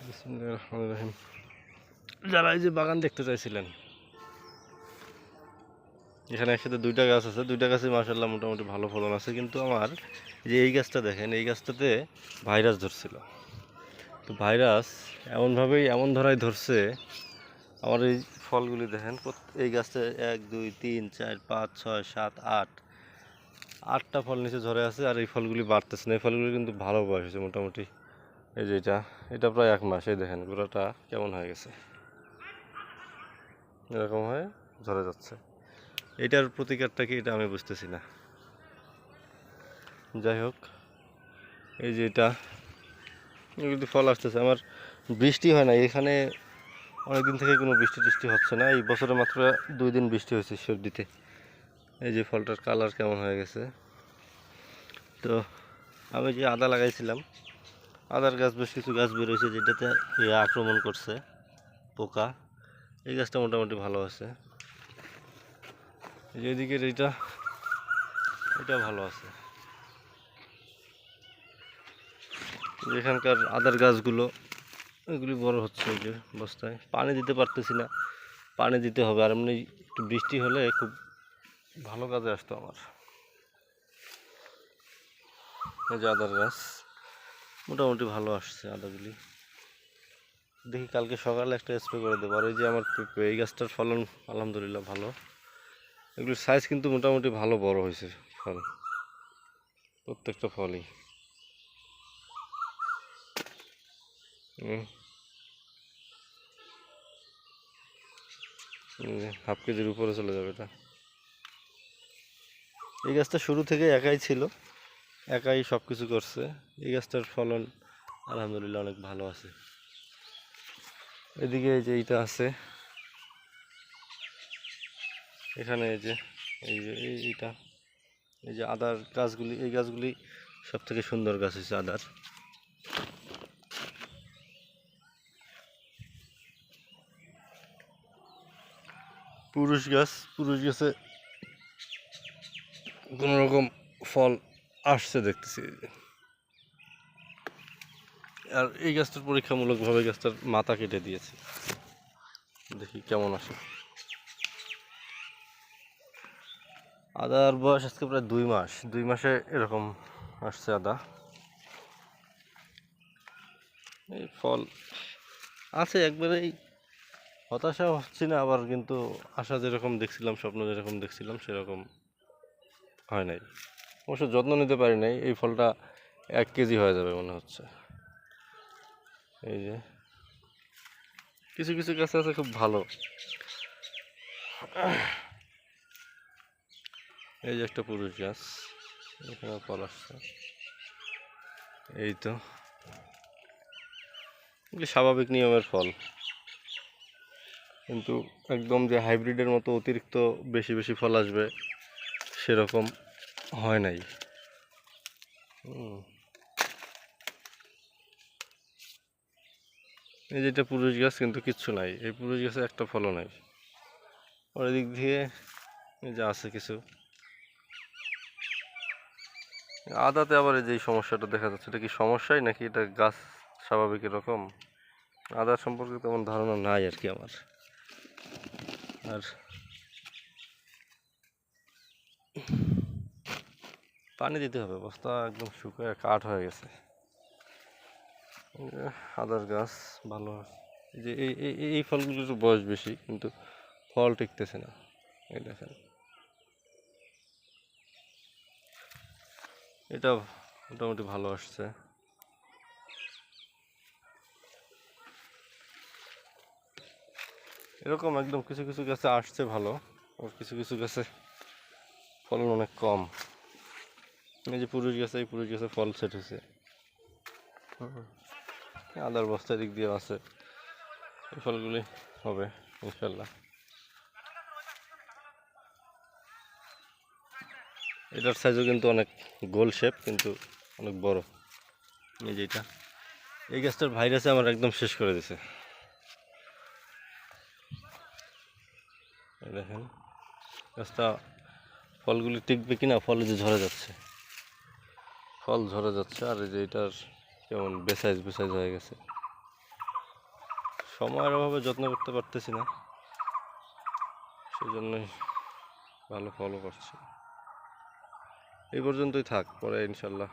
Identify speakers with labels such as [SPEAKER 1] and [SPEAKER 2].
[SPEAKER 1] বিসমিল্লাহির রহমানির রহিম। যারা এই যে বাগান দেখতে চাইছিলেন, এখানে একসাথে দুইটা গাছ আছে, দুইটা গাছে মাশাআল্লাহ মোটামুটি ভালো ফলন আছে। কিন্তু আমার যে এই গাছটা দেখেন, এই গাছটাতে ভাইরাস ধরছিল। তো ভাইরাস এমনভাবেই এমন ধরাই ধরছে, আমার এই ফলগুলি দেখেন। এই গাছটা 1 2 3 4 5 6 7 8টা ফল নিচে ধরে আছে, আর এই ফলগুলি বাড়তেছে না। এই ফলগুলি কিন্তু ভালো বয়স হয়েছে মোটামুটি। এই যে এটা প্রায় 1 মাস। এই দেখেন গোড়াটা কেমন হয়ে গেছে, এরকম হয়ে ঝরে যাচ্ছে। এটার প্রতিকারটা কি, এটা আমি বুঝতেছি না। যাই হোক, এই যে এগুলি ফল আসতেছে। আমার বৃষ্টি হয় না এখানে, অনেকদিন থেকে কোনো বৃষ্টি টিষ্টি হচ্ছে না। এই বছরে মাত্র 2 দিন বৃষ্টি হয়েছে সর্দিতে। এই যে ফলটার কালার কেমন হয়ে গেছে। তো আমি যে আদা লাগাইছিলাম, আদার গাছ বেশ কিছু গাছ বেরোয়েছে যেটাতে আক্রমণ করছে পোকা। এই গাছটা মোটামুটি ভালো আছে। এদিকের এটা ভালো আছে। এখানকার আদার গাছগুলো এগুলি বড় হচ্ছে। এই যে বস্তায় পানি দিতে পারতেছি না, পানি দিতে হবে। আর এমনি একটু বৃষ্টি হলে খুব ভালো কাজে আসতো আমার। এই যে আদার গাছ মোটামুটি ভালো আসছে আদাগুলি। দেখি কালকে সকালে একটা স্প্রে করে দেবো। আর এই যে আমার পেঁপে, এই গাছটার ফলন আলহামদুলিল্লাহ ভালো। এগুলির সাইজ কিন্তু মোটামুটি ভালো বড় হয়েছে ফল, প্রত্যেকটা ফলই। হাফ কেজির উপরে চলে যাবে এটা। এই গাছটা শুরু থেকে একাই ছিল, একাই সব কিছু করছে। এই গাছটার ফলন আলহামদুলিল্লাহ অনেক ভালো আছে। এদিকে এই যে এইটা আছে, এখানে এইটা এই যে আদার গাছগুলি, এই গাছগুলি সব থেকে সুন্দর গাছ হয়েছে আদার। পুরুষ গাছে কোনো রকম ফল আসছে দেখতেছি। আর এই গাছটার পরীক্ষামূলকভাবে গাছটার মাথা কেটে দিয়েছি, দেখি কেমন আসে। আদার বয়স আজকে প্রায় 2 মাস। 2 মাসে এরকম আসছে আদা। এই ফল আছে, একবারেই হতাশা হচ্ছি না আবার, কিন্তু আশা যেরকম দেখছিলাম, স্বপ্ন যেরকম দেখছিলাম সেরকম হয় নাই। অবশ্য যত্ন নিতে পারি নাই। এই ফলটা 1 কেজি হয়ে যাবে মনে হচ্ছে। এই যে কিছু কিছু গাছ আছে খুব ভালো। এই যে একটা পুরুষ গাছ, এখানে ফল আসছে। এই তো স্বাভাবিক নিয়মের ফল, কিন্তু একদম যে হাইব্রিডের মতো অতিরিক্ত বেশি বেশি ফল আসবে সেরকম হয় নাই। এই যেটা পুরুষ গাছ, কিন্তু কিচ্ছু নাই। এই পুরুষ গাছে একটা ফলও নাই। ওর দিক দিয়ে যা আছে কিছু। আদাতে আবার এই যে সমস্যাটা দেখা যাচ্ছে, এটা কি সমস্যাই নাকি এটা গাছ স্বাভাবিক এরকম? আদার সম্পর্কে তেমন ধারণা নাই আর কি আমার। আর পানি দিতে হবে, বস্তা একদম শুকিয়ে কাঠ হয়ে গেছে। আদার গাছ ভালো। এই যে এই ফলগুলোর বয়স বেশি, কিন্তু ফল টিকতেছে না। এই দেখেন, এটা মোটামুটি ভালো আসছে। এরকম একদম কিছু কিছু গাছে আসছে ভালো, আর কিছু কিছু গাছে ফলন অনেক কম। এই যে পুরুষ গাছে, এই পুরুষ গাছে ফল সেট হয়েছে। আদার বস্তা দিক দিয়ে আছে, এই ফলগুলি হবে ইনশাল্লাহ। এটার সাইজও কিন্তু অনেক গোল শেপ, কিন্তু অনেক বড়। এই যে এই গাছটার ভাইরাসে আমার একদম শেষ করে দিছে। দেখেন গাছটা ফলগুলি টিকবে কিনা, ফলে যে ঝরে যাচ্ছে, ফল ঝরে যাচ্ছে। আর এই যে এটার কেমন বেসাইজ হয়ে গেছে। সময়ের অভাবে যত্ন করতে পারতেছি না, সেজন্যই ভালো ফলও করছি। এই পর্যন্তই থাক, পরে ইনশাল্লাহ